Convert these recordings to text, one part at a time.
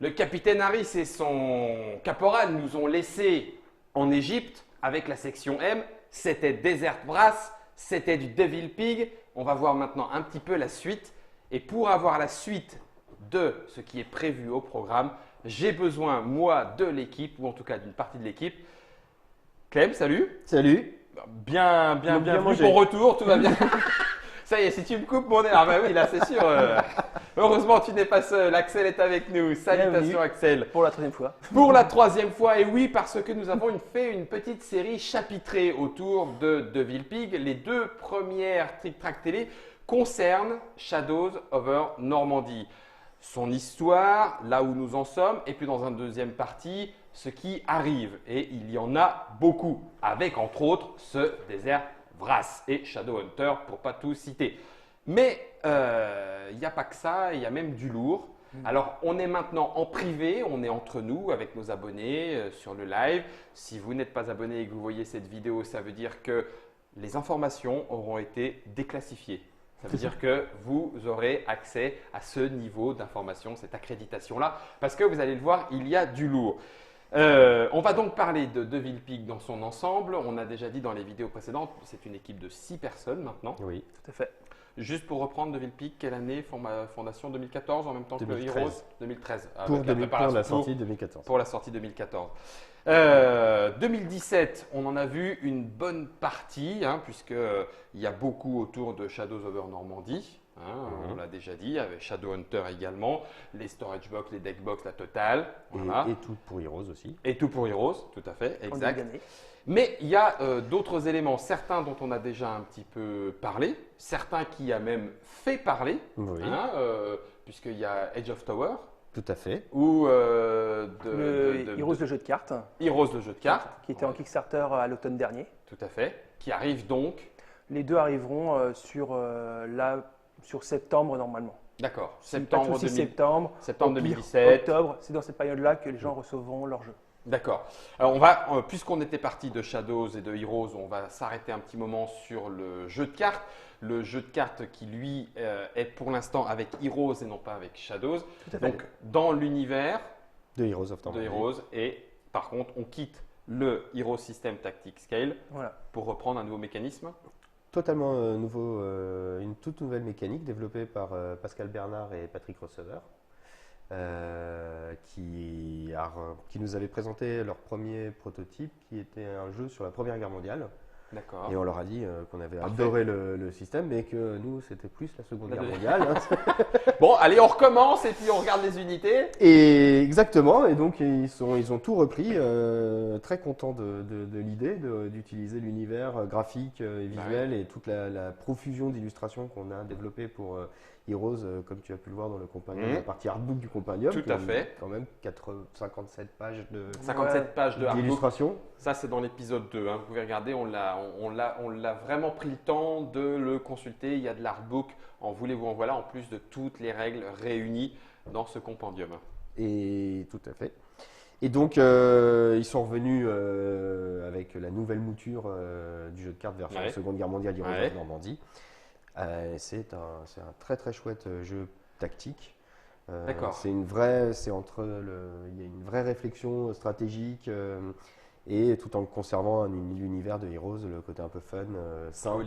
Le capitaine Harris et son caporal nous ont laissés en Égypte avec la section M. C'était Desert Brass, c'était du Devil Pig. On va voir maintenant un petit peu la suite. Et pour avoir la suite de ce qui est prévu au programme, j'ai besoin, moi, de l'équipe, ou en tout cas d'une partie de l'équipe. Clem, salut. Salut. Bienvenue mangé. pour retour, tout va bien. Ça y est, si tu me coupes mon air, ah bah oui, là c'est sûr. Heureusement, tu n'es pas seul. Axel est avec nous. Salutations, Bienvenue. Axel. Pour la troisième fois. Pour la troisième fois, et oui, parce que nous avons fait une petite série chapitrée autour de Devil Pig. Les deux premières Trick Track télé concernent Shadows over Normandy. Son histoire, là où nous en sommes, et puis dans une deuxième partie, ce qui arrive. Et il y en a beaucoup, avec entre autres ce désert Vrass et Shadowhunter, pour pas tout citer. Mais il n'y a pas que ça, il y a même du lourd. Alors, on est maintenant en privé, on est entre nous avec nos abonnés sur le live. Si vous n'êtes pas abonné et que vous voyez cette vidéo, ça veut dire que les informations auront été déclassifiées. Ça veut dire que vous aurez accès à ce niveau d'information, cette accréditation-là, parce que vous allez le voir, il y a du lourd. On va donc parler de Devil Pig dans son ensemble. On a déjà dit dans les vidéos précédentes, c'est une équipe de 6 personnes maintenant. Oui, tout à fait. Juste pour reprendre Devil Pig, quelle année fondation 2014 en même temps 2013. que Heroes 2013. Pour avec la préparation la sortie 2014. pour la sortie 2014. 2017, on en a vu une bonne partie, puisqu'il y a beaucoup autour de Shadows over Normandy. On l'a déjà dit, avec Shadowhunter également, les storage box, les deck box, la totale. Voilà. Et tout pour Heroes aussi. Et tout pour Heroes, tout à fait, En exact. début d'année. Mais il y a d'autres éléments, certains dont on a déjà un petit peu parlé, certains qui a même fait parler, Oui, puisqu'il y a Edge of Tower, tout à fait. ou Heroes, le jeu de cartes, Heroes, le jeu de cartes, qui était en Kickstarter à l'automne dernier. tout à fait, qui arrive donc, Les deux arriveront sur septembre normalement. d'accord, Si pas de septembre, soucis, 2000 septembre, septembre au pire, 2017. octobre, c'est dans cette période-là que les gens recevront leur jeu. D'accord. Alors on va, puisqu'on était parti de Shadows et de Heroes, on va s'arrêter un petit moment sur le jeu de cartes. Le jeu de cartes qui lui est pour l'instant avec Heroes et non pas avec Shadows. Tout à fait. Donc dans l'univers De Heroes of de Normandy. Heroes, et par contre on quitte le Hero System Tactic Scale Voilà. pour reprendre un nouveau mécanisme. Totalement nouveau, une toute nouvelle mécanique développée par Pascal Bernard et Patrick Rossever, qui nous avaient présenté leur premier prototype, qui était un jeu sur la Première Guerre mondiale. D'accord. Et on leur a dit qu'on avait Parfait. adoré le système, mais que nous, c'était plus la Seconde La Guerre deuxième. mondiale. Bon, allez, on recommence et puis on regarde les unités. Et exactement, et donc ils ont tout repris, très contents de l'idée d'utiliser l'univers graphique et visuel et toute la profusion d'illustrations qu'on a développée pour Heroes, comme tu as pu le voir dans le compagnon, la partie artbook du compagnon. Tout à fait. Quand même 57 pages 57 pages de artbook. d'illustrations. Ça, c'est dans l'épisode 2. Vous pouvez regarder, on l'a vraiment pris le temps de le consulter. Il y a de l'artbook, en voulez-vous en voilà, en plus de toutes les règles réunies dans ce compendium. Et tout à fait. Et donc, ils sont revenus avec la nouvelle mouture du jeu de cartes version Ouais. Seconde Guerre mondiale Heroes Ouais. of Normandie. C'est un très très chouette jeu tactique. D'accord. Il y a une vraie réflexion stratégique et tout en conservant l'univers de Heroes, le côté un peu fun, simple,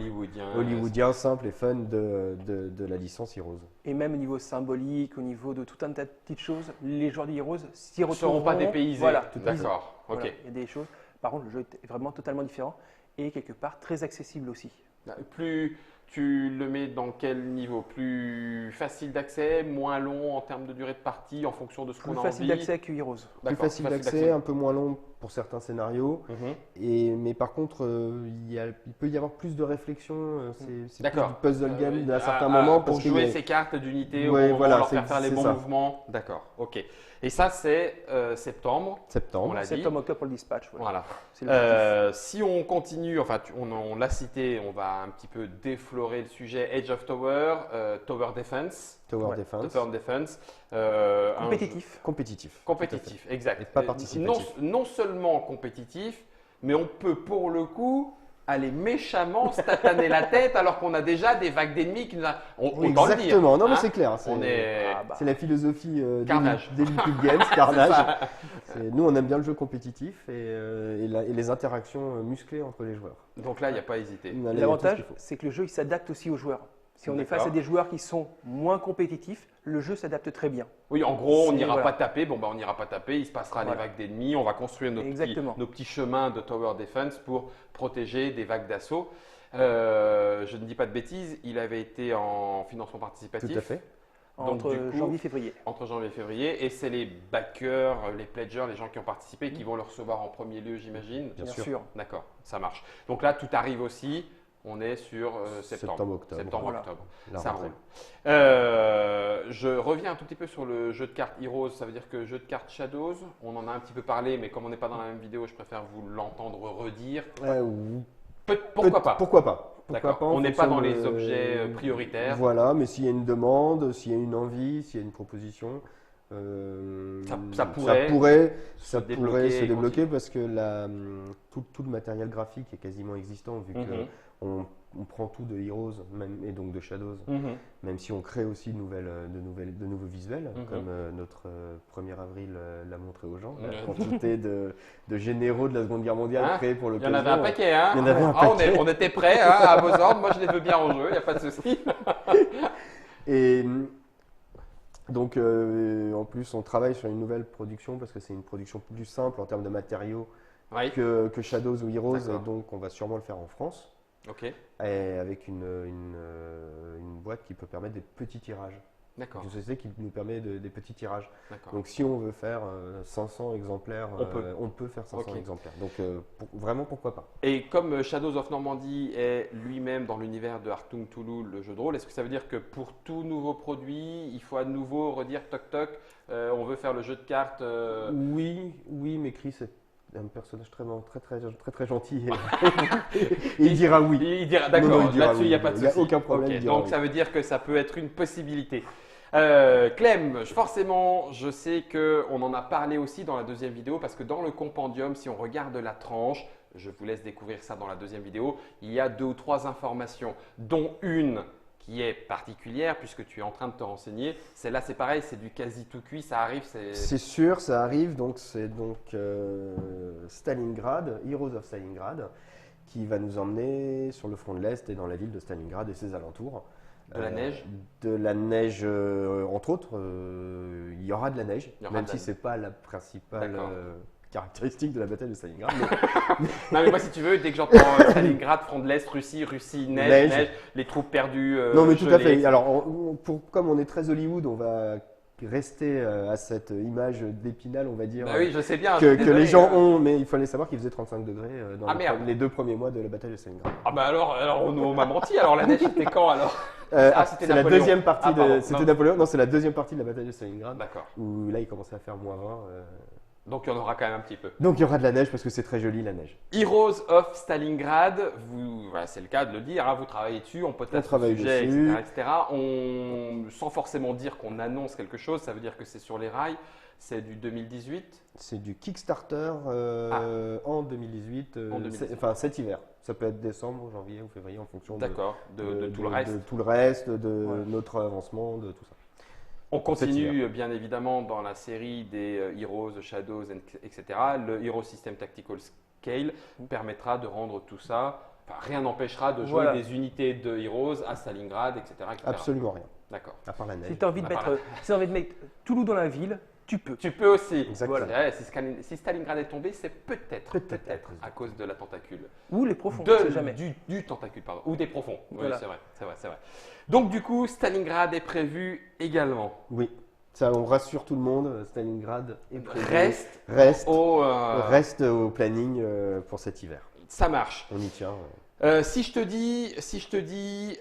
hollywoodien, simple et fun de la licence Heroes. Et même au niveau symbolique, au niveau de tout un tas de petites choses, les joueurs d'Heroes s'y Ils ne seront retrouveront. pas dépaysés. Voilà, D'accord. Ok. Voilà, il y a des choses. Par contre, le jeu est vraiment totalement différent et quelque part très accessible aussi. Plus tu le mets dans quel niveau? Plus facile d'accès, moins long en termes de durée de partie en fonction de ce qu'on Plus a facile envie. d'accès que Heroes. Plus D'accord, facile d'accès, un peu moins long pour certains scénarios. Mais par contre, il peut y avoir plus de réflexion. C'est plus D'accord. du puzzle game à certains moments. Pour parce qu'il jouer y a- ces cartes d'unité, Ouais, voilà, leur c'est- faire les c'est bons ça. mouvements. D'accord. Ok. Et ça, c'est septembre. On septembre. l'a dit. Septembre-octobre pour le dispatch. Voilà. Voilà. C'est l'objectif. Si on continue, enfin, on l'a cité, on va un petit peu déflorer le sujet. Edge of Tower, Tower Defense. Tower Ouais. Defense. Tower Defense. Un Compétitif. Compétitif. Compétitif, exact. Et pas participatif. Non seulement compétitif, mais on peut pour le coup aller méchamment se tataner la tête alors qu'on a déjà des vagues d'ennemis qui nous a... Autant le dire. Exactement, non mais hein. c'est clair. On est... C'est la philosophie Carnage. d'Olympic Games, Carnage. Nous, on aime bien le jeu compétitif et les interactions musclées entre les joueurs. Donc là, il n'y a pas à hésiter. Là, il y a tout ce L'avantage, qu'il faut. c'est que le jeu il s'adapte aussi aux joueurs. Si on est D'accord. face à des joueurs qui sont moins compétitifs, le jeu s'adapte très bien. Oui, en gros, on C'est- n'ira voilà. pas taper. Bon, bah, on n'ira pas taper. Il se passera Voilà. les vagues d'ennemis. On va construire Exactement. nos petits chemins de tower defense pour protéger des vagues d'assaut. Je ne dis pas de bêtises. Il avait été en financement participatif. Tout à fait. Donc, Entre du coup, janvier et février. Entre janvier et février. Et c'est les backers, les pledgers, les gens qui ont participé qui vont le recevoir en premier lieu, j'imagine. Bien Bien sûr. sûr. D'accord, ça marche. Donc là, tout arrive aussi. On est sur septembre. Septembre-octobre. Septembre-octobre. Voilà. La Ça rentrée. roule. Je reviens un tout petit peu sur le jeu de cartes Heroes. Ça veut dire que jeu de cartes Shadows, on en a un petit peu parlé, mais comme on n'est pas dans la même vidéo, je préfère vous l'entendre redire. Oui. Pourquoi pas Pourquoi pas. Pourquoi D'accord. pas, en On n'est pas fonction dans les de- objets prioritaires. Voilà, mais s'il y a une demande, s'il y a une envie, s'il y a une proposition, Ça pourrait ça se pourrait débloquer se et débloquer parce que tout le matériel graphique est quasiment existant vu Mhm. qu'on prend tout de Heroes et donc de Shadows, Mhm. même si on crée aussi de nouveaux visuels, Mhm. comme notre 1er avril l'a montré aux gens, la Ouais. quantité de généraux de la Seconde Guerre mondiale Hein, créés pour Il y en l'occasion. avait un paquet, hein Il y en avait un Ah, paquet. on était prêts hein, à vos ordres. Moi, je les veux bien en jeu, il n'y a pas de souci. Et donc, en plus, on travaille sur une nouvelle production parce que c'est une production plus simple en termes de matériaux Oui, que Shadows ou Heroes. D'accord. Et donc, on va sûrement le faire en France ok, et avec une boîte qui peut permettre des petits tirages. d'accord, Une société qui nous permet des petits tirages. d'accord. Donc, si on veut faire 500 exemplaires, On peut. faire 500 Ok. exemplaires. Donc, vraiment, pourquoi pas. Et comme Shadows of Normandy est lui-même dans l'univers de Achtung Toulouse, le jeu de rôle, est-ce que ça veut dire que pour tout nouveau produit, il faut à nouveau redire toc toc, on veut faire le jeu de cartes Oui, mais Chris est un personnage très gentil. Et il dira oui. Il dira Non, d'accord, non, il dira là-dessus il oui. n'y a pas de Il y a souci. aucun problème, Ok, il dira donc oui. ça veut dire que ça peut être une possibilité. Clem, forcément, je sais qu'on en a parlé aussi dans la deuxième vidéo parce que dans le compendium, si on regarde la tranche, je vous laisse découvrir ça dans la deuxième vidéo, il y a 2 ou 3 informations, dont une qui est particulière puisque tu es en train de te renseigner. Celle-là, c'est pareil, c'est du quasi tout cuit, ça arrive. C'est sûr, ça arrive. Donc, c'est Stalingrad, Heroes of Stalingrad, qui va nous emmener sur le front de l'Est et dans la ville de Stalingrad et ses alentours. De la neige. De la neige, entre autres. Il y aura de la neige, Il y aura même de la si neige. ce n'est pas la principale D'accord. caractéristique de la bataille de Stalingrad. Non mais moi si tu veux, dès que j'entends Stalingrad, front de l'Est, Russie, neige, Neige. les troupes perdues. Non, mais tout à gelées. fait. Alors, comme on est très Hollywood, on va rester à cette image d'Épinal, on va dire, Bah oui, je sais bien. je que suis désolé, les gens hein. ont. Mais il fallait savoir qu'il faisait 35 degrés dans Ah, merde. les 2 premiers mois de la bataille de Stalingrad. Ah bah alors on m'a menti. Alors la neige c'était quand alors c'était C'est la Napoléon. deuxième partie Ah, pardon, C'était non. Napoléon. Non, c'est la deuxième partie de la bataille de Stalingrad. D'accord. Où là, il commençait à faire -20. Donc il y en aura quand même un petit peu. Donc, il y aura de la neige parce que c'est très joli la neige. Heroes of Stalingrad, voilà, c'est le cas de le dire, hein, vous travaillez dessus, on peut On être travaille sujet, dessus. etc. Sans forcément dire qu'on annonce quelque chose, ça veut dire que c'est sur les rails. C'est du 2018. C'est du Kickstarter en 2018, En 2018. enfin cet hiver. Ça peut être décembre, janvier ou février en fonction D'accord, de tout le reste. de tout le reste, de Ouais. notre avancement, de tout ça. On Cet continue bien évidemment dans la série des Heroes, Shadows, etc. Le Hero System Tactical Scale permettra de rendre tout ça. Enfin, rien n'empêchera de jouer Voilà. des unités de Heroes à Stalingrad, etc. Absolument rien, D'accord. à part la neige. Si tu as envie de Ah, mettre, si t'as envie de mettre Toulouse dans la ville, tu peux. Tu peux aussi. Exactement. Voilà. Si Stalingrad est tombé, c'est peut-être Peut-être. à cause de la tentacule. Ou les profonds, on ne sait jamais. Du tentacule, pardon. Ou des profonds. Oui, Voilà. c'est vrai. Donc du coup, Stalingrad est prévu également. Oui, ça on rassure tout le monde. Stalingrad est prévu. Reste Reste au... au planning pour cet hiver. Ça marche. On y tient. Si je te dis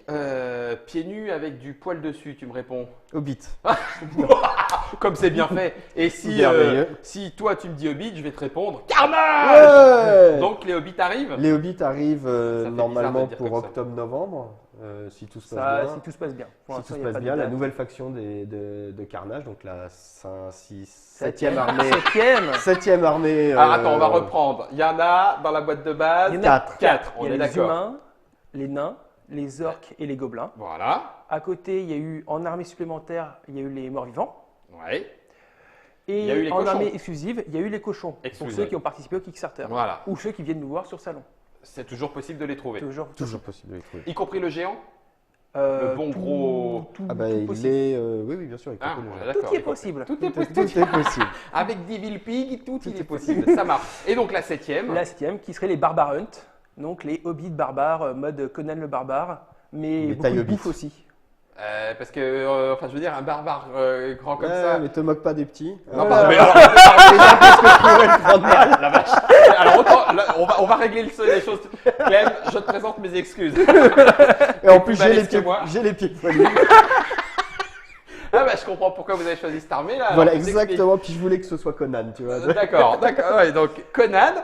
pieds nus avec du poil dessus, tu me réponds. Hobbit. Comme c'est bien fait. Et si, Merveilleux. si toi tu me dis Hobbit, je vais te répondre Carnage. Ouais. Donc les Hobbits arrivent. Les Hobbits arrivent Ça fait bizarre de normalement dire pour comme ça. octobre-novembre. si tout se passe bien. Si tout se passe bien. Pour Si l'instant, tout il se y a passe pas de bien, la date. nouvelle faction de Carnage, donc la 7e armée. Septième. 7e armée. Attends, on va reprendre. Il y en a dans la boîte de base. Il y en a 4. 4, Il on y a est les d'accord. humains, les nains, les orques et les gobelins. Voilà. À côté, il y a eu en armée supplémentaire, il y a eu les morts-vivants. Ouais. Et Il y a eu les en cochons. armée exclusive, il y a eu les cochons. Pour Exclusive. ceux qui ont participé au Kickstarter. Voilà. Ou ceux qui viennent nous voir sur Salon. C'est toujours possible de les trouver. Toujours. Toujours possible de les trouver. Y compris le géant. Le bon gros- Ah bah, il possible. est. Oui, oui, bien sûr. Il Ah, compris le on est jeu. d'accord, Tout y est y compris. possible. Tout est Tout possible. est possible. Avec Devil Pig, tout il est possible. Ça marche. Et donc la 7e. La septième, qui serait les Barbarunt. Donc les hobbits barbares, mode Conan le barbare. Mais Mais beaucoup taille de hobbit. bouffe aussi. Parce que, enfin, je veux dire, un barbare grand comme Ouais, ça. mais te moque pas des petits. Non, Voilà. pardon, mais alors, la vache. Alors, autant, là, on va régler les choses. Clem, je te présente mes excuses. Et en plus, plus balèze que moi. j'ai les pieds poilus. Ah, bah, je comprends pourquoi vous avez choisi cette armée là. Voilà, Alors, je t'explique. exactement. Puis je voulais que ce soit Conan, tu vois. D'accord, d'accord. Ouais, donc, Conan.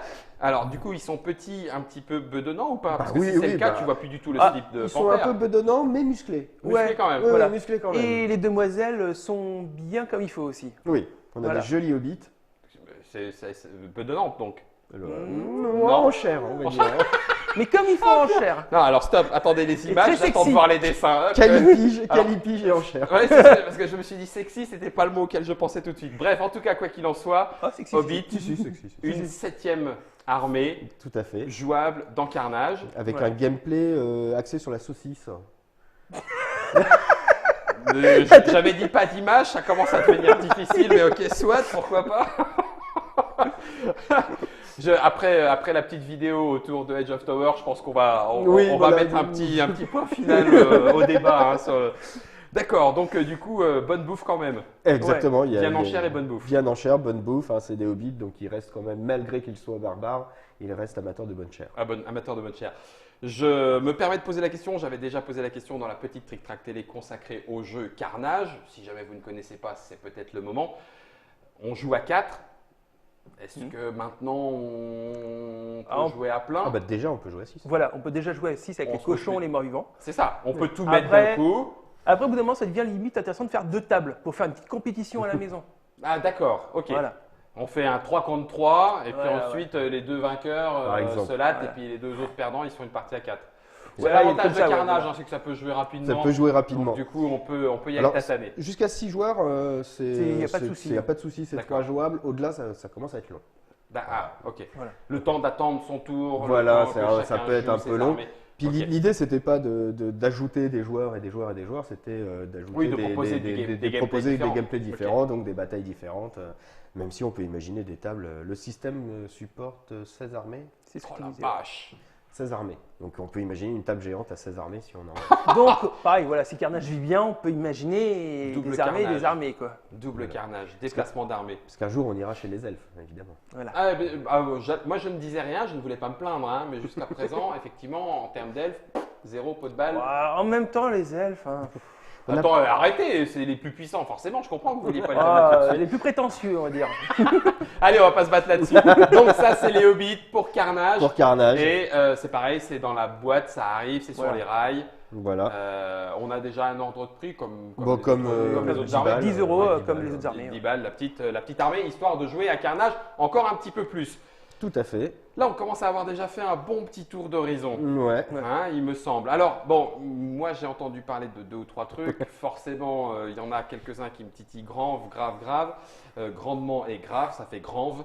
Alors, du coup, ils sont petits, un petit peu bedonnants ou pas? Parce que oui, si c'est oui, le cas, bah. tu vois plus du tout le Ah, slip de Ils sont un panthère. peu bedonnants, mais musclés. Musclés Ouais. quand même. Ouais, Voilà. musclés quand même. Et les demoiselles sont bien comme il faut aussi. Oui, on a Voilà. des jolis hobbits. C'est bedonnante donc. Non, en chair, on va dire. Mais comme il faut en chair. Non, alors stop, attendez les Et images, très j'attends de sexy. voir les dessins. Hop. Alors- Calipige et en chair. Ouais, c'est ça, parce que je me suis dit sexy, c'était pas le mot auquel je pensais tout de suite. Bref, en tout cas, quoi qu'il en soit, Oh, sexy. Hobbit, Si, sexy. une 7e armée Tout à fait. jouable dans Carnage. Avec Ouais. un gameplay axé sur la saucisse. J'avais dit pas d'image, ça commence à devenir difficile, mais ok, soit, pourquoi pas. Après la petite vidéo autour de Edge of Tower, je pense qu'on va, Oui, on voilà. va mettre un petit point final au débat. Hein, D'accord, donc du coup, bonne bouffe quand même. Exactement. Il y a Bien en des- chair et bonne bouffe. Bien en chair, bonne bouffe. Hein, c'est des hobbits, donc ils restent quand même, malgré qu'ils soient barbares, ils restent amateurs de bonne chair. Amateur de bonne chair. Je me permets de poser la question, j'avais déjà posé la question dans la petite Trick Track télé consacrée au jeu Carnage. Si jamais vous ne connaissez pas, c'est peut-être le moment. On joue à 4. Est-ce que maintenant on peut jouer à plein? Ah bah déjà, on peut jouer à 6. Voilà, on peut déjà jouer à 6 avec On les se cochons, refait. les morts-vivants. C'est ça, on peut tout Après- mettre d'un coup. Après, au bout d'un moment, ça devient limite intéressant de faire 2 tables pour faire une petite compétition à la maison. Ah d'accord, ok. Voilà. On fait un 3 contre 3 et puis Voilà, ensuite les deux vainqueurs Par exemple. se latent Voilà. et puis les deux autres perdants ils font une partie à 4. C'est Voilà, l'avantage comme de ça, ouais, Carnage, voilà. c'est que ça peut jouer rapidement. Ça peut jouer rapidement. Donc, du coup, on peut y aller Alors, tâtonner. Jusqu'à 6 joueurs, Il y a pas de souci. Il n'y a pas de souci, c'est D'accord. 3 jouables. Au-delà, ça commence à être long. Ok. Voilà. Le temps d'attendre son tour. Voilà, le temps que ça chacun peut être joue un ses peu long. armées. Puis Ok. l'idée, c'était pas d'ajouter des joueurs et des joueurs et des joueurs, c'était d'ajouter Oui, de proposer des gameplays proposer des différents. gameplays Ok. différents, donc des batailles différentes. Même si on peut imaginer des tables. Le système supporte 16 armées. C'est ce Oh qu'il la disait. vache. 16 armées. Donc on peut imaginer une table géante à 16 armées si on en a. Donc, pareil, voilà, si Carnage vit bien, on peut imaginer Double des armées et Carnage. des armées, quoi. Double Voilà. carnage, déplacement d'armées. Parce qu'un jour, on ira chez les elfes, évidemment. Voilà. Moi, je ne disais rien, je ne voulais pas me plaindre, hein, mais jusqu'à présent, effectivement, en termes d'elfes, zéro pot de balle. Ouah, en même temps, les elfes, hein. On a- Attends, arrêtez, c'est les plus puissants, forcément, je comprends que vous vouliez pas les abattre tout de suite. Les plus prétentieux, on va dire. Allez, on va pas se battre là-dessus. Donc ça, c'est les Hobbits pour Carnage. Pour Carnage. Et c'est pareil, c'est dans la boîte, ça arrive, c'est sur Voilà. les rails. Voilà. On a déjà un ordre de prix comme Bon, comme les 10 autres armées. balles, 10 euros, 10 comme balles, les autres armées. 10 balles, la petite armée, histoire de jouer à Carnage encore un petit peu plus. Tout à fait. Là, on commence à avoir déjà fait un bon petit tour d'horizon. Ouais. Hein, il me semble. Alors, bon, moi j'ai entendu parler de 2 ou 3 trucs. Forcément, il y en a quelques-uns qui me titillent grave, grandement et grave, ça fait grave.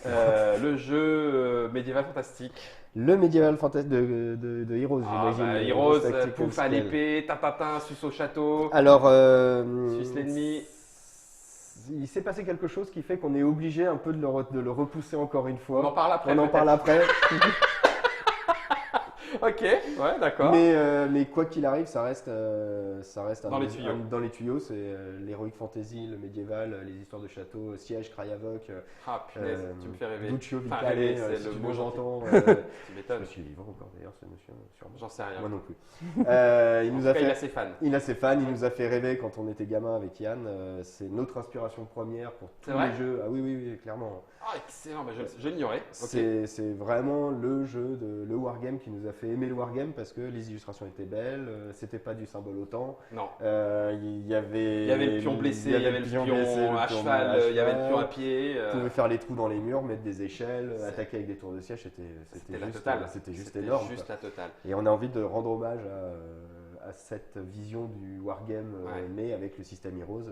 Le jeu médiéval fantastique. Le médiéval fantastique de Heroes, j'imagine. Heroes, Tactical pouf à Spell. l'épée, tatatin, suce au château, Alors, suce l'ennemi. il s'est passé quelque chose qui fait qu'on est obligé un peu de le repousser encore une fois. On en parle après. On en peut-être. parle après. Ok, ouais, d'accord. mais quoi qu'il arrive, ça reste Dans les tuyaux. dans les tuyaux. C'est l'heroic fantasy, le médiéval, les histoires de château, Siège, Krayavok, Ah, punaise, tu me fais rêver. Duccio Enfin, Vitale, rêver, c'est si le tu mot me gentil. entends. Tu m'étonnes. Je suis vivant encore d'ailleurs, ce monsieur, sûrement. J'en sais rien. Moi non plus. Il En nous tout a cas, il a fait. ses fans. Il a ses fans, il nous a fait rêver quand on était gamin avec Yann. C'est notre inspiration première pour tous C'est vrai les jeux. Ah oui, oui, oui, clairement. Ah, excellent, bah, je l'ignorais. Ok. C'est vraiment le jeu, le wargame qui nous a fait aimer le wargame parce que les illustrations étaient belles, c'était pas du symbole autant. Non. Il y avait le pion blessé, il y avait le pion à cheval, il y avait le pion à pied. On pouvait faire les trous dans les murs, mettre des échelles, C'est- attaquer avec des tours de siège, C'était la juste, totale. c'était juste C'était énorme. juste quoi. la totale. Et on a envie de rendre hommage à cette vision du wargame, Ouais. mais avec le système Heroes.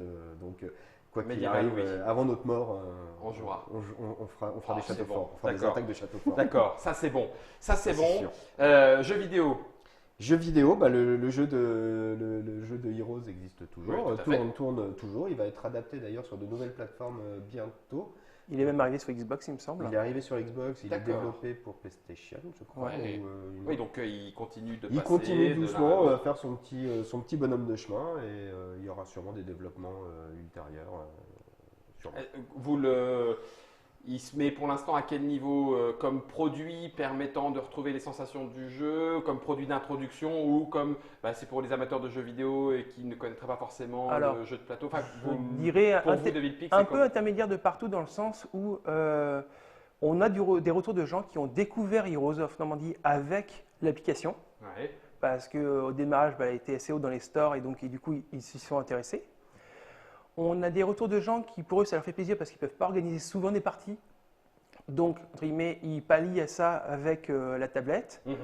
Donc, quoi qu'il Médiéval, arrive, oui. Avant notre mort, On jouera. On fera Ah, des c'est châteaux bon. forts, on fera des D'accord. attaques de châteaux forts. D'accord, ça c'est bon. Ça c'est Ça, bon. sûr. Jeux vidéo. Jeux vidéo, bah, le jeu de Heroes existe toujours, Oui, tout à fait. tourne toujours. Il va être adapté d'ailleurs sur de nouvelles plateformes bientôt. Il est même arrivé sur Xbox, il me semble. Il est arrivé sur Xbox, il est D'accord. développé pour PlayStation, je crois. Ouais. ou, une Oui, autre. donc il continue de Il passer continue de l'un à doucement à l'autre. faire son petit bonhomme de chemin et il y aura sûrement des développements ultérieurs. Sûrement. Il se met pour l'instant à quel niveau comme produit permettant de retrouver les sensations du jeu, comme produit d'introduction ou comme c'est pour les amateurs de jeux vidéo et qui ne connaîtraient pas forcément Alors, le jeu de plateau. Enfin, Je dirais pour vous, de Villepix, un c'est peu quoi intermédiaire de partout dans le sens où on a des retours de gens qui ont découvert Heroes of Normandy avec l'application. Ouais. Parce qu'au démarrage, elle était assez haut dans les stores et donc du coup, ils s'y sont intéressés. On a des retours de gens qui, pour eux, ça leur fait plaisir parce qu'ils ne peuvent pas organiser souvent des parties. Donc, entre guillemets, ils pallient à ça avec la tablette. Mhm.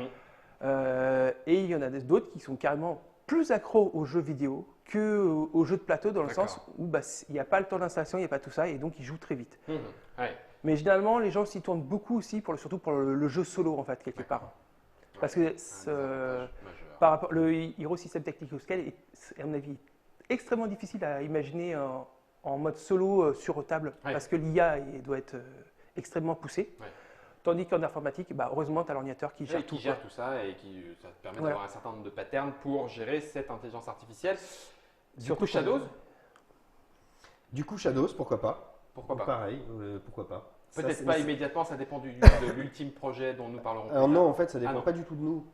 Et il y en a d'autres qui sont carrément plus accros aux jeux vidéo qu'aux jeux de plateau dans le D'accord. sens où il n'y a pas le temps d'installation, il n'y a pas tout ça et donc ils jouent très vite. Mhm. Ouais. Mais généralement, les gens s'y tournent beaucoup aussi, surtout pour le jeu solo en fait, quelque D'accord. part. Parce que Un désavantage majeur. par rapport, le Hero System Tactical Scale est, à mon avis, extrêmement difficile à imaginer en mode solo sur table, Ouais. parce que l'IA doit être extrêmement poussée. Ouais. Tandis qu'en informatique, heureusement, tu as l'ordinateur qui gère Et tout. qui gère tout ça et ça te permet Voilà. d'avoir un certain nombre de patterns pour gérer cette intelligence artificielle. Du Surtout coup, Shadows, Du coup, Shadows, pourquoi pas? pourquoi pas Pareil, pourquoi pas? Ça, Peut-être c'est- pas immédiatement, ça dépend de l'ultime projet dont nous parlerons. plus Alors tard. non, en fait, ça dépend non. pas du tout de nous.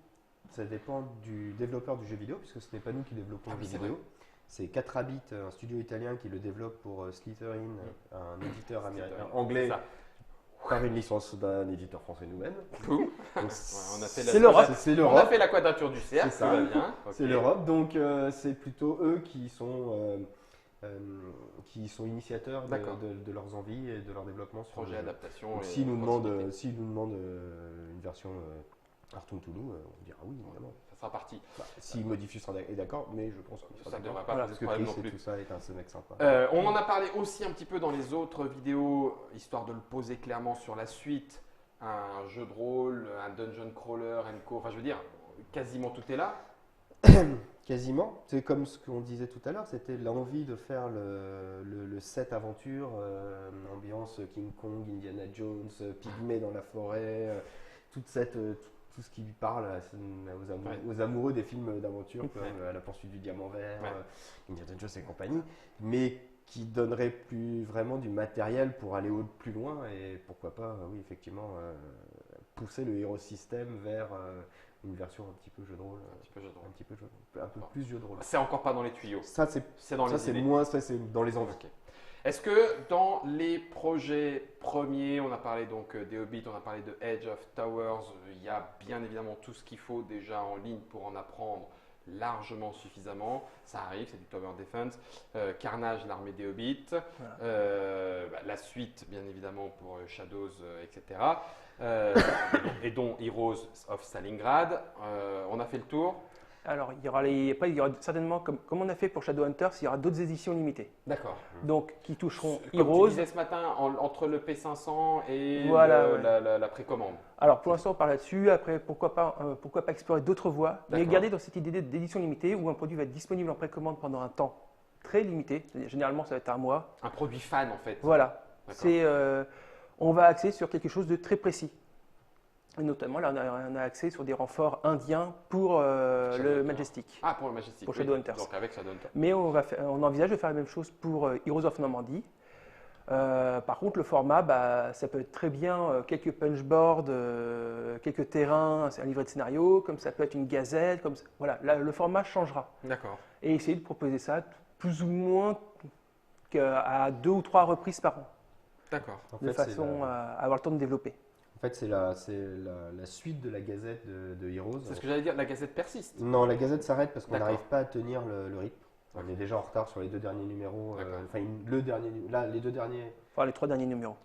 Ça dépend du développeur du jeu vidéo, puisque ce n'est pas nous qui développons Ah le oui, jeu c'est vidéo. C'est 4-Abit, un studio italien qui le développe pour Slytherin, un éditeur américain, anglais, C'est ça. par une licence d'un éditeur français nous-mêmes. Cool. Donc, Ouais, on a fait C'est l'Europe. C'est On a l'Europe. fait la quadrature du cercle, C'est ça ça. va bien. C'est Ok. l'Europe, donc c'est plutôt eux qui sont initiateurs D'accord. de leurs envies et de leur développement sur Projet le jeu. adaptation. Donc, et s'ils nous demandent, proximité. une version Artoon Toulouse, on dira oui, évidemment. Ça sera parti. S'ils modifient, ça est d'accord, mais je pense que Ça ne devrait pas Voilà, poser parce de que problème Chris non et plus. tout ça est un mec sympa. On en a parlé aussi un petit peu dans les autres vidéos, histoire de le poser clairement sur la suite. Un jeu de rôle, un dungeon crawler, co. Enfin, je veux dire, quasiment tout est là. Quasiment. C'est comme ce qu'on disait tout à l'heure, c'était l'envie de faire le set aventure, ambiance King Kong, Indiana Jones, Pygmée dans la forêt, tout ce qui parle aux amoureux des films d'aventure comme Ouais. La poursuite du diamant vert, Ouais. Indiana Jones et compagnie, mais qui donnerait plus vraiment du matériel pour aller plus loin et pourquoi pas, oui, effectivement, pousser le Hero System vers une version un petit peu jeu de rôle, Un petit peu jeu de rôle. un peu plus jeu de rôle. C'est encore pas dans les tuyaux. Ça, c'est C'est dans les idées. ça, c'est dans les envies. Ok. Est-ce que dans les projets premiers, on a parlé donc des Hobbits, on a parlé de Edge of Towers, il y a bien évidemment tout ce qu'il faut déjà en ligne pour en apprendre largement suffisamment. Ça arrive, c'est du Tower Defense. Carnage, l'armée des Hobbits. La suite, bien évidemment, pour Shadows, etc. Et dont Heroes of Stalingrad. On a fait le tour. Alors, il y aura certainement, comme on a fait pour Shadowhunters, il y aura d'autres éditions limitées. D'accord. Donc, qui toucheront Comme tu Heroes. disais ce matin, entre le P500 et Voilà, ouais. la précommande. Alors, pour l'instant, on parle là-dessus. Après, pourquoi pas explorer d'autres voies. Mais D'accord. garder dans cette idée d'édition limitée où un produit va être disponible en précommande pendant un temps très limité. Généralement, ça va être un mois. Un produit fan, en fait. Voilà. D'accord. On va axer sur quelque chose de très précis. Et notamment, là, on a axé sur des renforts indiens pour le Shadowhunter. Majestic. Ah, pour le Majestic. Pour oui. Shadowhunters. Donc avec Shadowhunter. Mais on envisage de faire la même chose pour Heroes of Normandy. Par contre, le format, ça peut être très bien quelques punchboards, quelques terrains, un livret de scénario, comme ça peut être une gazette. Voilà, là, le format changera. D'accord. Et essayer de proposer ça plus ou moins à 2 ou 3 reprises par an, En de fait, façon à avoir le temps de développer. En fait, c'est la suite de la gazette de Heroes. C'est ce que j'allais dire, la gazette persiste. Non, la gazette s'arrête parce qu'on D'accord. n'arrive pas à tenir le rythme. On Ok. est déjà en retard sur les 2 derniers numéros. D'accord. Les 2 derniers. Enfin, les 3 derniers numéros.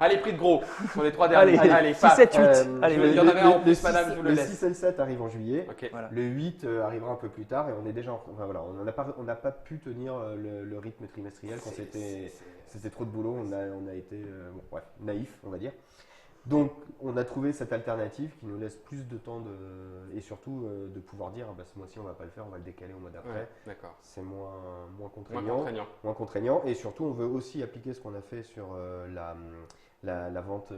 Allez, prix de gros sur les 3 derniers. Allez, 6, paf. 7, 8. Allez, il y en avait un en plus, madame, je vous le le laisse. 6 et le 7 arrivent en juillet. Ok. Voilà. Le 8 arrivera un peu plus tard et on est déjà enfin, voilà, on n'a pas pu tenir le rythme trimestriel quand c'était trop de boulot. On a été naïf, on va dire. Donc, on a trouvé cette alternative qui nous laisse plus de temps et surtout de pouvoir dire ce mois-ci on va pas le faire, on va le décaler au mois d'après. Ouais, d'accord. C'est moins Moins contraignant. contraignant. Moins contraignant. Et surtout, on veut aussi appliquer ce qu'on a fait sur la vente,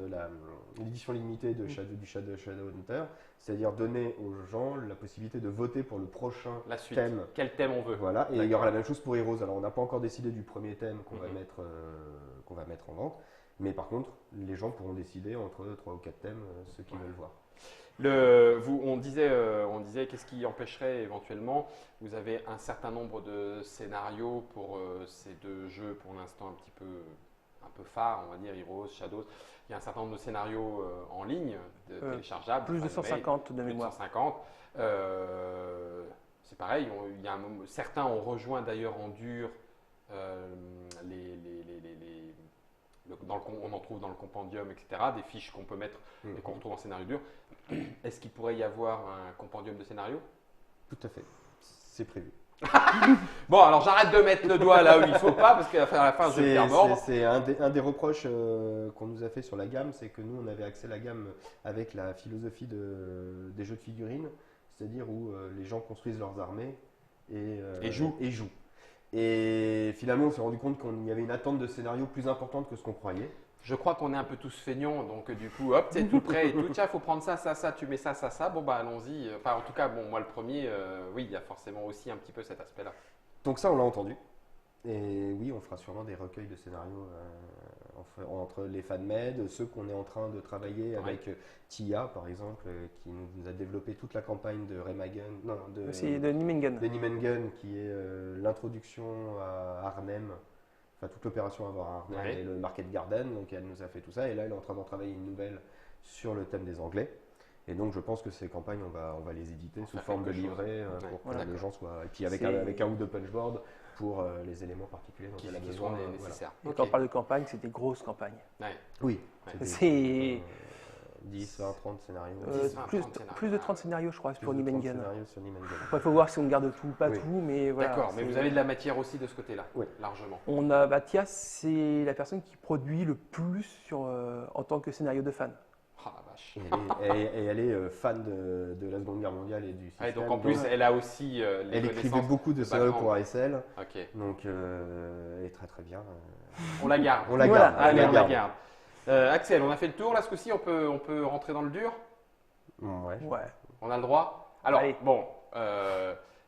l'édition limitée du Shadowhunter, c'est-à-dire donner aux gens la possibilité de voter pour le prochain La suite. thème. Quel thème on veut. Voilà, et il y D'accord. aura la même chose pour Heroes. Alors, on n'a pas encore décidé du premier thème qu'on va Mhm. mettre en vente, mais par contre, les gens pourront décider entre 3 ou 4 thèmes, ceux qui Ouais. veulent voir. On disait qu'est-ce qui empêcherait éventuellement. Vous avez un certain nombre de scénarios pour ces 2 jeux pour l'instant un peu phares, on va dire Heroes, Shadows. Il y a un certain nombre de scénarios en ligne, téléchargeables. Plus de fan-made, 150 de plus de mémoire. 150. C'est pareil, il y a certains ont rejoint d'ailleurs en dur on en trouve dans le compendium, etc. Des fiches qu'on peut mettre et qu'on retrouve en scénario dur. Est-ce qu'il pourrait y avoir un compendium de scénario? Tout à fait, c'est prévu. Bon, alors j'arrête de mettre le doigt là où il ne faut pas, parce qu'à la fin, je vais me faire mordre. C'est un des reproches qu'on nous a fait sur la gamme, c'est que nous, on avait accès à la gamme avec la philosophie des jeux de figurines, c'est-à-dire où les gens construisent leurs armées et jouent. Et finalement, on s'est rendu compte qu'il y avait une attente de scénario plus importante que ce qu'on croyait. Je crois qu'on est un peu tous feignants, donc du coup, hop, c'est tout prêt et tout. Tiens, il faut prendre ça, tu mets ça. Bon, bah allons-y. Enfin, en tout cas, bon, moi le premier, oui, il y a forcément aussi un petit peu cet aspect-là. Donc ça, on l'a entendu. Et oui, on fera sûrement des recueils de scénarios entre les fan-made, ceux qu'on est en train de travailler avec Tia, par exemple, qui nous a développé toute la campagne de Remagen, C'est de Nimingen. de Nimmengen, qui est l'introduction à Arnhem, enfin toute l'opération à voir à Arnhem Ouais. et le Market Garden. Donc elle nous a fait tout ça, et là elle est en train d'en travailler une nouvelle sur le thème des Anglais. Et donc je pense que ces campagnes, on va les éditer sous faire forme de quelque chose. livret Ouais, pour que voilà. les gens soient. Et puis avec C'est- un ou deux punchboard pour les éléments particuliers dont Qui elle a sont besoin. Voilà. nécessaires. Et Ok. quand on parle de campagne, c'est des grosses campagnes. Ouais. Oui. Ouais. C'est 10, 20, 30 scénarios. 10, 20, 30 scénarios. plus de 30 scénarios, je crois, Plus pour de 30 Nimingen. scénarios sur Nimmengen. Après, il faut voir si on garde tout ou pas Oui. tout, mais voilà. D'accord, mais c'est- vous avez de la matière aussi de ce côté-là, Oui. largement. On a, Tia, c'est la personne qui produit le plus en tant que scénario de fan. Ah la vache. Et elle est fan de la Seconde Guerre mondiale et du système. Ouais, donc en plus, elle a aussi les elle écrivait connaissances. beaucoup de de scénarios background. pour ASL. Ok, Donc elle est très très bien. on la garde. On la Voilà. garde. Allez, on la garde. Axel, on a fait le tour là, ce coup-ci, on peut rentrer dans le dur? Ouais. Ouais. On a le droit? Alors, Allez. bon,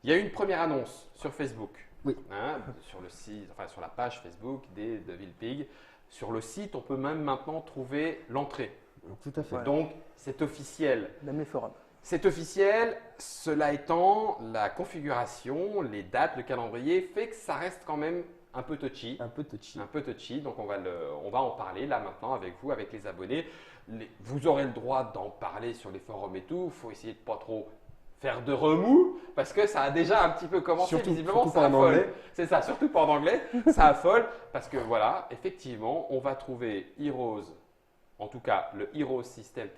il y a eu une première annonce sur Facebook. Oui. Hein, sur le site, enfin sur la page Facebook de Villepig. Sur le site, on peut même maintenant trouver l'entrée. Tout à fait. Ouais. Donc, c'est officiel. Même les forums. C'est officiel, cela étant, la configuration, les dates, le calendrier fait que ça reste quand même un peu touchy. Un peu touchy. Un peu touchy, donc on va en parler là maintenant avec vous, avec les abonnés. Vous aurez le droit d'en parler sur les forums et tout. Il faut essayer de pas trop faire de remous parce que ça a déjà un petit peu commencé. Visiblement, surtout ça pas en affole. anglais. C'est ça, surtout pas en anglais. Ça affole parce que voilà, effectivement, on va trouver Heroes, en tout cas le Heroes System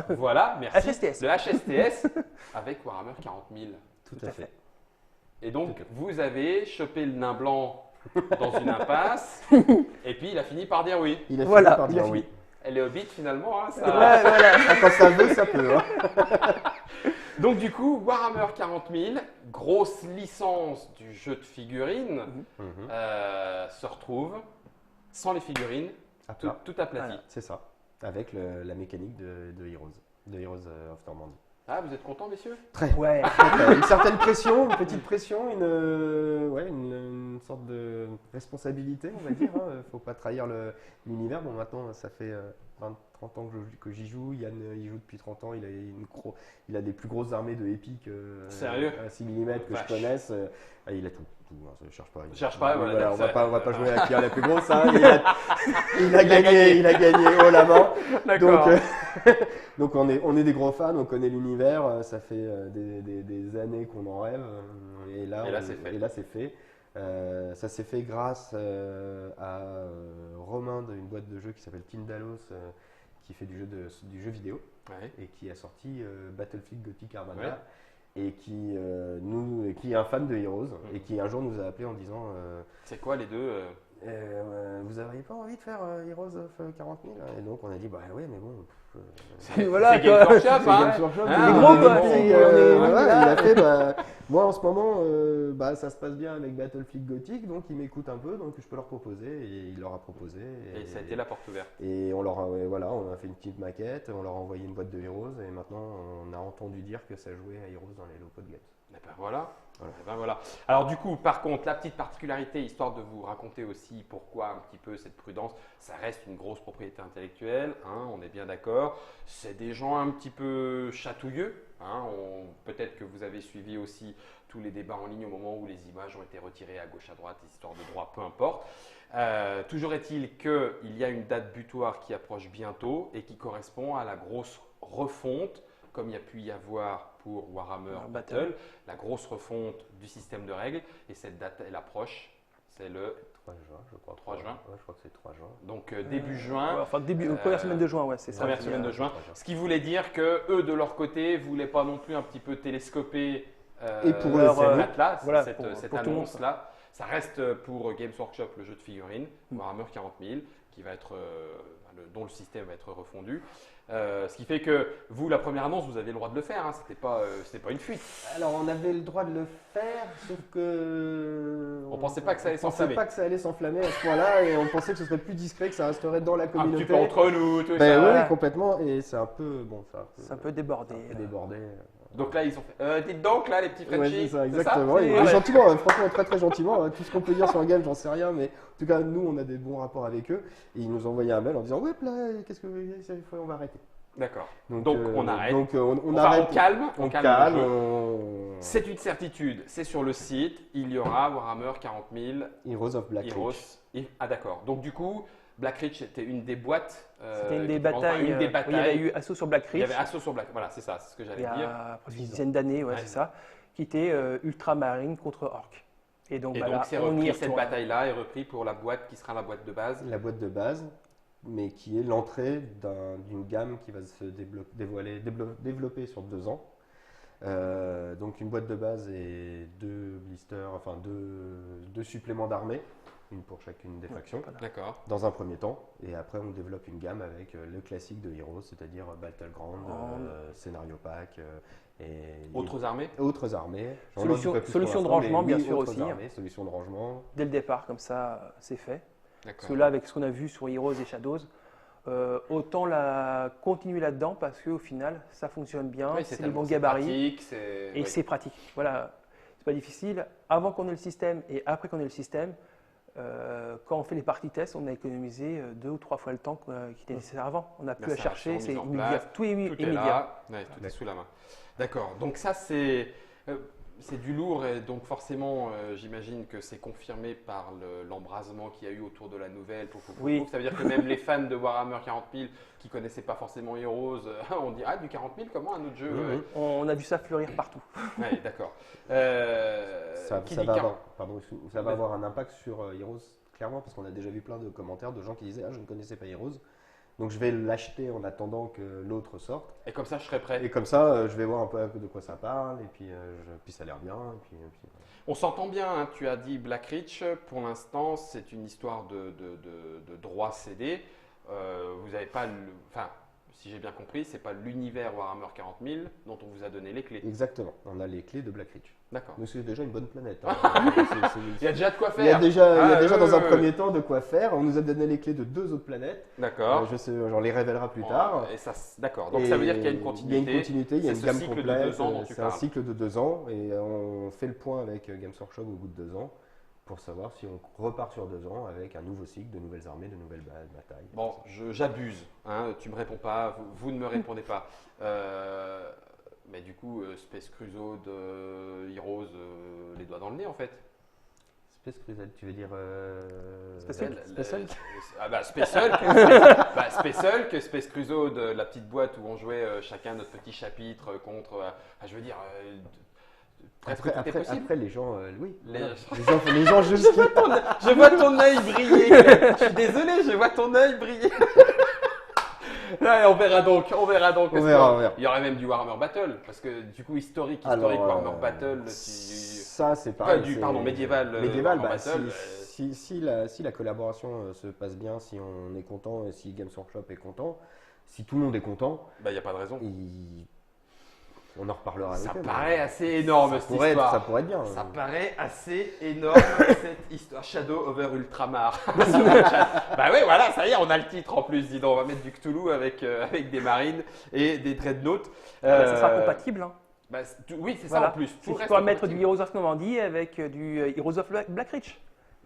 voilà, merci. HSTS. Le HSTS avec Warhammer 40 000. Tout à fait. Et donc, Tout à fait. vous avez chopé le nain blanc dans une impasse, et puis il a fini par dire oui. Il a Voilà, fini par il a dire fini. oui. Elle est hobbit finalement. Hein, ça... Ouais, voilà. Ah, quand ça veut, ça peut. Hein. Donc du coup, Warhammer 40 000, grosse licence du jeu de figurines, Mhm. se retrouve sans les figurines, À tout, plat. tout aplati. Voilà. C'est ça. Avec la mécanique de Heroes. De Heroes of Normandy. Ah, vous êtes contents, messieurs? Très. Ouais. Une certaine pression, une petite pression, une sorte de responsabilité, on va dire. Il ne faut pas trahir l'univers. Bon, maintenant, ça fait 30 ans que j'y joue. Yann, il joue depuis 30 ans. Il a des plus grosses armées de épiques Sérieux à 6 mm que Vache. je connaisse. Il a tout. tout. Hein, je cherche pas. Voilà, on va pas jouer à qui a la plus grosse. Hein, il a gagné haut la main. D'accord. Donc on est des gros fans, on connaît l'univers. Ça fait des années qu'on en rêve. Et là c'est fait. Ça s'est fait grâce à Romain d'une boîte de jeux qui s'appelle Tindalos, qui fait du jeu vidéo et qui a sorti Battlefield Gothic Armada et qui est un fan de Heroes et qui un jour nous a appelé en disant c'est quoi les deux vous n'auriez pas envie de faire Heroes of 40 000? Et donc on a dit bah ouais mais bon. Voilà, c'est Game Workshop, hein. Les gros, quoi. Il a fait moi en ce moment ça se passe bien avec Battlefield Gothic, donc ils m'écoutent un peu, donc je peux leur proposer, et il leur a proposé et ça a été la porte ouverte. Et on a fait une petite maquette, on leur a envoyé une boîte de Heroes et maintenant on a entendu dire que ça jouait à Heroes dans les locaux de Games. Et ben voilà. Et ben voilà. Alors du coup, par contre, la petite particularité, histoire de vous raconter aussi pourquoi un petit peu cette prudence, ça reste une grosse propriété intellectuelle, hein, on est bien d'accord. C'est des gens un petit peu chatouilleux. Hein, peut-être que vous avez suivi aussi tous les débats en ligne au moment où les images ont été retirées à gauche, à droite, histoires de droit, peu importe. Toujours est-il qu'il y a une date butoir qui approche bientôt et qui correspond à la grosse refonte, comme il y a pu y avoir pour Warhammer Battle, la grosse refonte du système de règles. Et cette date, elle approche, c'est le 3 juin, je crois. 3 juin. Ouais, je crois que c'est 3 juin. Donc début juin. Enfin, première semaine de juin, ouais, c'est ça. Première semaine de juin. Ce qui voulait dire que eux, de leur côté, ne voulaient pas non plus un petit peu télescoper et pour leur leur atlas, voilà, cette pour tout le monde, annonce-là. Ça reste pour Games Workshop le jeu de figurines, Warhammer 40 000, qui va être, dont le système va être refondu. Ce qui fait que vous, la première annonce, vous avez le droit de le faire, hein, c'était pas une fuite. Alors on avait le droit de le faire, sauf que on pensait pas que ça allait s'enflammer. On pensait pas que ça allait s'enflammer à ce point-là, et on pensait que ce serait plus discret, que ça resterait dans la communauté. Un petit peu entre nous, tout ça. ça. Oui, complètement, et c'est un peu c'est un peu débordé. Donc là, ils ont fait. Dites donc, là, les petits Frenchies. Ouais, c'est ça, exactement. Gentiment, franchement, très très gentiment. Tout ce qu'on peut dire sur un game, j'en sais rien, mais en tout cas, nous, on a des bons rapports avec eux. Et ils nous ont envoyé un mail en disant ouais, là, qu'est-ce que vous voulez, on va arrêter. D'accord. Donc on arrête. Donc on arrête. On calme. C'est une certitude. C'est sur le site. Il y aura Warhammer 40 000 Heroes of Black Ridge. Ah d'accord. Donc du coup, Black Ridge était une des boîtes. C'était une des batailles. Il y avait eu Assaut sur Black Ridge. Il y avait Assaut sur Black. Voilà, c'est ça, c'est ce que j'allais dire. Il y a presque une dizaine d'années, c'est ça, qui était Ultramarine contre Orc. Et donc c'est repris, cette bataille-là est repris pour la boîte qui sera la boîte de base. La boîte de base, mais qui est l'entrée d'une gamme qui va se développer sur 2 ans. Donc une boîte de base et 2 blisters, enfin deux suppléments d'armée, une pour chacune des factions. D'accord. Dans un premier temps, et après on développe une gamme avec le classique de Heroes, c'est-à-dire Battleground, Scénario Pack et autres armées. Solution de rangement, bien sûr aussi. Solution de rangement. Dès le départ, comme ça, c'est fait. Parce que là, avec ce qu'on a vu sur Heroes et Shadows, autant continuer là-dedans parce qu'au final, ça fonctionne bien, c'est les bons gabarits et c'est pratique. Voilà, c'est pas difficile. Avant qu'on ait le système et après qu'on ait le système, quand on fait les parties tests, on a économisé 2 ou 3 fois le temps qui était nécessaire avant. On n'a plus à chercher, c'est immédiat. Tout est immédiat. Tout est sous la main. D'accord. Donc ça, c'est du lourd et donc forcément, j'imagine que c'est confirmé par l'embrasement qu'il y a eu autour de la nouvelle. Oui. Ça veut dire que même les fans de Warhammer 40 000 qui ne connaissaient pas forcément Heroes, on dit du 40 000, comment un autre jeu On a vu ça fleurir partout. Oui, d'accord. Ça va avoir un impact sur Heroes, clairement, parce qu'on a déjà vu plein de commentaires de gens qui disaient je ne connaissais pas Heroes. Donc je vais l'acheter en attendant que l'autre sorte. Et comme ça, je serai prêt. Et comme ça, je vais voir un peu de quoi ça parle. Et puis, ça a l'air bien. Et puis. On s'entend bien, hein, tu as dit Black Ridge. Pour l'instant, c'est une histoire de droit cédé. Vous n'avez pas, si j'ai bien compris, c'est pas l'univers Warhammer 40 000 dont on vous a donné les clés. Exactement. On a les clés de Black Ridge. D'accord. Mais c'est déjà une bonne planète. Hein. Il y a déjà de quoi faire. Il y a déjà dans un premier temps de quoi faire. On nous a donné les clés de 2 autres planètes. D'accord. J'en les révélera plus tard. D'accord. Donc ça veut dire qu'il y a une continuité. Il y a une continuité, il y a une gamme complète. C'est un cycle de 2 ans et on fait le point avec Games Workshop au bout de 2 ans pour savoir si on repart sur 2 ans avec un nouveau cycle, de nouvelles armées, de nouvelles batailles. Bon, j'abuse. Hein, tu ne me réponds pas, vous ne me répondez pas. Mais du coup, Space Crusader de Heroes, les doigts dans le nez en fait. Space Crusade, tu veux dire Space Hulk. Space Hulk Space Hulk, Space Hulk, Space Crusade, la petite boîte où on jouait chacun notre petit chapitre contre. Je veux dire, presque tout est possible. Après, les gens, oui. Les- Voilà. Les gens juste. Je vois ton œil briller. Je suis désolé, je vois ton œil briller. Ouais, on verra donc. On verra. Il y aurait même du Warhammer Battle, parce que du coup, historique Alors, Warhammer Battle. Ça, c'est pareil. Médiéval. Médiéval, Warhammer bah, Battle. si la collaboration se passe bien, si on est content et si Games Workshop est content, si tout le monde est content, Il n'y a pas de raison. on en reparlera avec Ça eux. paraît assez énorme cette histoire. Ça pourrait être bien. Ça paraît assez énorme cette histoire. Shadow over Ultramar. Bah ouais, voilà, ça y est, on a le titre en plus. Dis donc, on va mettre du Cthulhu avec des marines et des dreadnoughts. Ça sera compatible. Hein. Oui, c'est Voilà. ça en plus. Tu Tout reste pourras mettre du compatible. Heroes of Normandie avec du Heroes of Blackreach.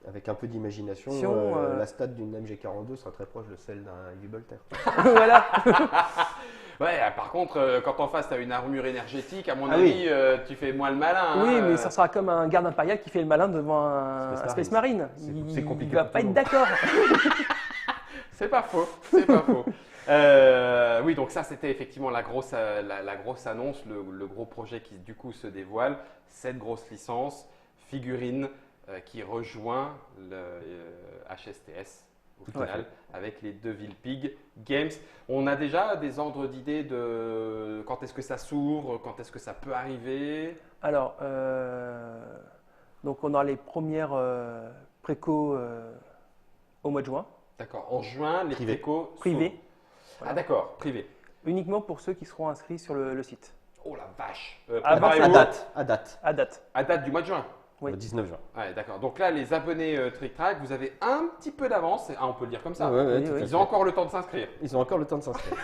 Avec un peu d'imagination, la stat d'une MG42 sera très proche de celle d'un Heavy Bolter. Voilà. Ouais, par contre, quand en face, tu as une armure énergétique, à mon Ah avis, tu fais moins le malin. Oui, hein. mais ça sera comme un garde impérial qui fait le malin devant un Space Space Marine. C'est compliqué Il va pour pas tout le être d'accord. C'est pas faux, c'est pas faux. Oui, donc ça c'était effectivement la grosse annonce, le gros projet qui du coup se dévoile, cette grosse licence, figurine qui rejoint le HSTS au final avec les Devil Pig Games. On a déjà des ordres d'idées de quand est-ce que ça s'ouvre, quand est-ce que ça peut arriver. Alors, donc on aura les premières préco au mois de juin, D'accord, en juin, les Privé. précos privé, s'ouvrent. Ah d'accord, privé. uniquement pour ceux qui seront inscrits sur le site, Oh la vache. Ah, bah, préparez-vous À date, à date. à date du mois de juin. Oui. le 19 juin. Ouais, d'accord. Donc là, les abonnés Trick Track, vous avez un petit peu d'avance. On peut le dire comme ça. Oui, tout à oui. fait. Ils ont encore le temps de s'inscrire, Ils ont encore le temps de s'inscrire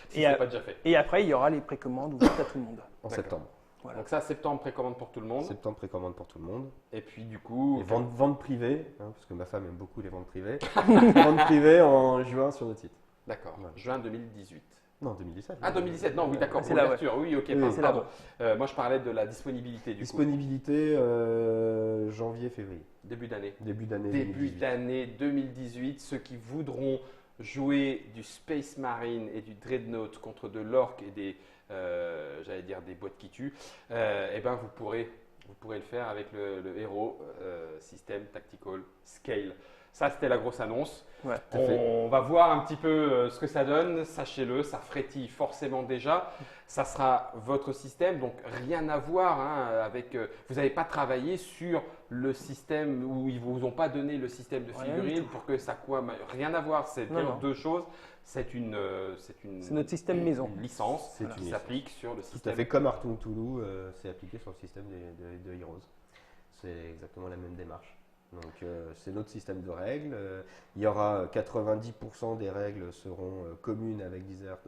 si Et ce à- n'est pas déjà fait. Et après, il y aura les précommandes ouvertes à tout le monde. en D'accord. septembre. Voilà. Donc ça, septembre, précommande pour tout le monde. Septembre, précommande pour tout le monde. Et puis du coup, Et vente privée, parce que ma femme aime beaucoup les ventes privées. Vente privée en juin sur notre site. d'accord, Ouais. juin 2018. Non, 2017. Ah, 2017, non, oui, d'accord, C'est pour là, l'ouverture. Oui, ok, Oui, pardon. c'est là. pardon. Moi, je parlais de la disponibilité du coup. Disponibilité janvier, février. Début d'année. Début d'année Début 2018. d'année 2018, ceux qui voudront jouer du Space Marine et du Dreadnought contre de l'orque et des, j'allais dire des boîtes qui tuent, eh ben vous pourrez le faire avec le Hero System Tactical Scale. Ça, c'était la grosse annonce. Ouais. Tout à fait. On va voir un petit peu ce que ça donne. Sachez-le, ça frétille forcément déjà. Ça sera votre système, donc rien à voir avec. Vous n'avez pas travaillé sur le système où ils vous ont pas donné le système de Rien du figurines tout. pour que ça quoi. Rien à voir. C'est bien Non. deux choses. C'est notre système maison. une licence C'est qui une s'applique sur le Tout à système. fait comme Artoon Toulouse, c'est appliqué sur le système de Heroes. C'est exactement la même démarche. Donc c'est notre système de règles. Il y aura 90% des règles seront communes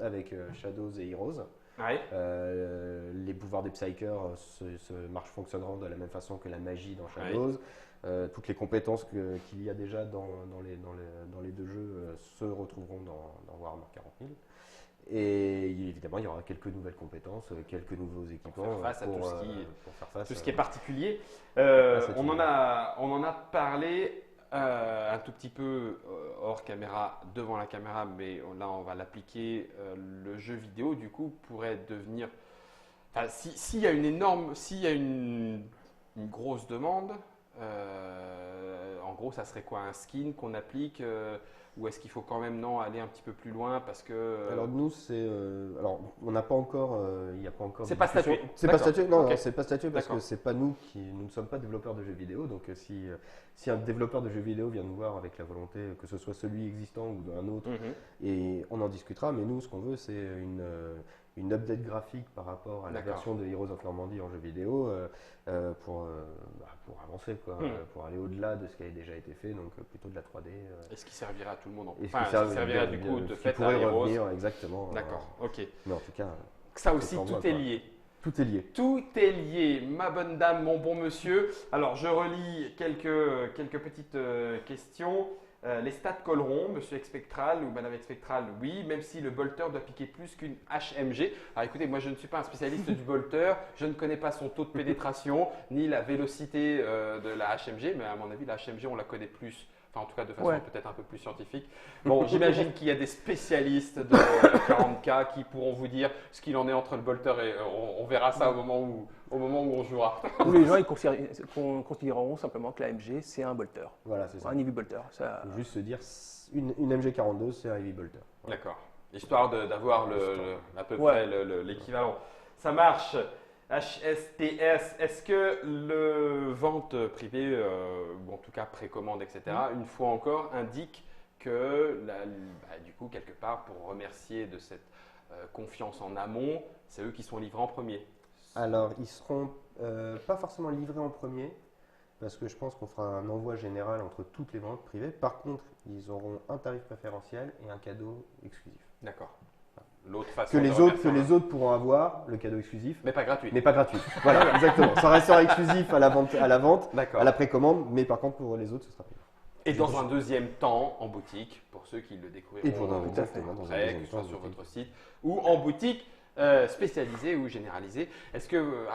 avec Shadows et Heroes. Ouais. Les pouvoirs des Psykers fonctionneront de la même façon que la magie dans Shadows. Toutes les compétences qu'il y a déjà dans les deux jeux se retrouveront dans Warhammer 40 000. Et évidemment, il y aura quelques nouvelles compétences, quelques nouveaux équipements faire face à tout ce qui est particulier. c'est On tout. en a parlé un tout petit peu hors caméra, devant la caméra, mais là on va l'appliquer. Le jeu vidéo du coup pourrait devenir. Enfin, s'il y a une grosse demande, en gros, ça serait quoi, un skin qu'on applique ou est-ce qu'il faut quand même aller un petit peu plus loin parce que Alors nous, on n'a pas encore, il n'y a pas encore. C'est de pas discussion. statué. C'est pas D'accord. statué. Non, Ok. non, c'est pas statué parce que D'accord. c'est pas nous ne sommes pas développeurs de jeux vidéo. Donc si un développeur de jeux vidéo vient nous voir avec la volonté que ce soit celui existant ou un autre, et on en discutera. Mais nous, ce qu'on veut, c'est une update graphique par rapport à la D'accord. version de Heroes of Normandy en jeu vidéo pour avancer, pour aller au-delà de ce qui a déjà été fait. Donc plutôt de la 3D. Et ce qui servira à tout le monde. Et ce Enfin, qui ce qui servira du coup de qui fait à pourrait Heroes. revenir exactement. D'accord, ok. Mais en tout cas, Ça aussi, t'envoie, tout est quoi. lié. tout est lié. Tout est lié, ma bonne dame, mon bon monsieur. Alors, je relis quelques petites questions. Les stats colleront, Monsieur Expectral ou Madame Expectral, oui, même si le bolter doit piquer plus qu'une HMG. Alors écoutez, moi je ne suis pas un spécialiste du bolter, je ne connais pas son taux de pénétration, ni la vélocité de la HMG, mais à mon avis, la HMG, on la connaît plus. Enfin, en tout cas, de façon peut-être un peu plus scientifique. Bon, j'imagine qu'il y a des spécialistes de 40K qui pourront vous dire ce qu'il en est entre le bolter et on verra ça au moment où on jouera. Ou les gens ils considéreront simplement que la MG, c'est un bolter, Voilà, c'est ça. un heavy bolter. Ça... Faut juste se dire, une MG42, c'est un heavy bolter. Voilà. D'accord. Histoire d'avoir à peu près l'équivalent. Ça marche. HSTS, est-ce que le vente privée, ou en tout cas précommande, etc., une fois encore, indique que, du coup, quelque part, pour remercier de cette confiance en amont, c'est eux qui sont livrés en premier? Alors, ils seront pas forcément livrés en premier, parce que je pense qu'on fera un envoi général entre toutes les ventes privées. Par contre, ils auront un tarif préférentiel et un cadeau exclusif. D'accord. L'autre façon Que les autres pourront avoir le cadeau exclusif, mais pas gratuit. mais pas gratuit. Voilà, exactement. Ça restera exclusif à la vente, D'accord. à la précommande, mais par contre pour les autres, ce sera payant. Et dans un deuxième temps, en boutique, pour ceux qui le découvriront Et pour exactement dans un après, deuxième que ce soit temps, sur en boutique. votre site ou en boutique spécialisée ou généralisée. Est-ce que,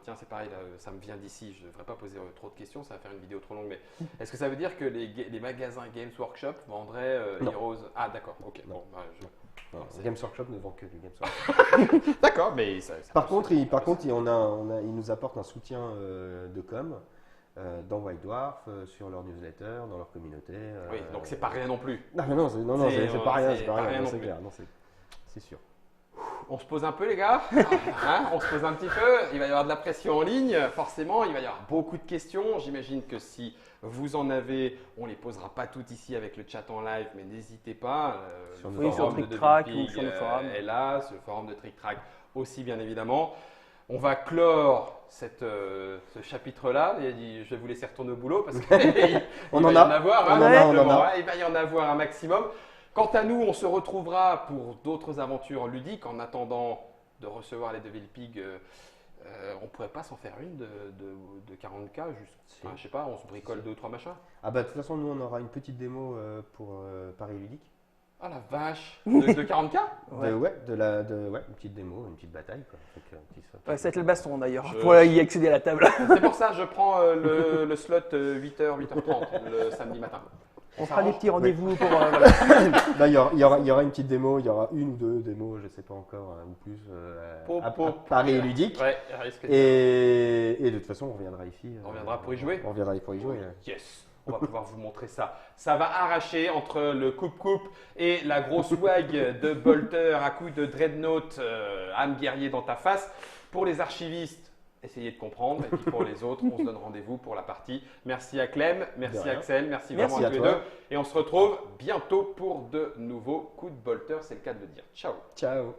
tiens, c'est pareil, là, ça me vient d'ici, je ne devrais pas poser trop de questions, ça va faire une vidéo trop longue, mais est-ce que ça veut dire que les magasins Games Workshop vendraient Non. Heroes? Ah, d'accord, ok. Non. Bon, Non, c'est- Games Workshop ne vend que du Games Workshop. D'accord, mais ça Par contre, il nous apporte un soutien de com dans White Dwarf, sur leur newsletter, dans leur communauté. Oui, donc c'est pas rien non plus. Non, mais non, c'est pas rien, c'est pas rien, non, non c'est plus. clair, non, c'est sûr. On se pose un peu, les gars. Hein, on se pose un petit peu. Il va y avoir de la pression en ligne. Forcément, il va y avoir beaucoup de questions. J'imagine que si vous en avez, on ne les posera pas toutes ici avec le chat en live, mais n'hésitez pas. Sur Le nos forum sur de TrickTrack Devil Pig, ou sur nos forums. est là, sur le forum de TrickTrack aussi, bien évidemment. On va clore ce chapitre-là. Je vais vous laisser retourner au boulot parce qu'il On va en y a. en avoir. On hein, en a, on en visiblement, a. hein. Il va y en avoir un maximum. Quant à nous, on se retrouvera pour d'autres aventures ludiques. En attendant de recevoir les Devil Pig, on pourrait pas s'en faire une de 40K juste. Si. Je sais pas, on se bricole 2 ou 3 machins. Ah bah de toute façon, nous on aura une petite démo pour Paris Ludique. Ah la vache, de 40K? Ouais. Une petite démo, une petite bataille quoi. Ouais, ça va être le baston d'ailleurs, Je- pour y accéder à la table. C'est pour ça que je prends le slot 8h, 8h30 le samedi matin. On fera des petits rendez-vous pour. Là, il y aura une petite démo, il y aura une ou deux démos, je sais pas encore, ou plus, à Paris Ludique. Ouais, il risque de- Et de toute façon, on reviendra ici. On reviendra pour y jouer. On reviendra pour y jouer. Yes, on va pouvoir vous montrer ça. Ça va arracher entre le coupe-coupe et la grosse wag de Bolter à coups de Dreadnought, âme guerrier dans ta face. Pour les archivistes, essayez de comprendre. Et puis pour les autres, on se donne rendez-vous pour la partie. Merci à Clem, merci De rien. Axel, merci Merci vraiment à à tous les toi. deux. Et on se retrouve bientôt pour de nouveaux coups de Bolter, c'est le cas de le dire. Ciao. Ciao.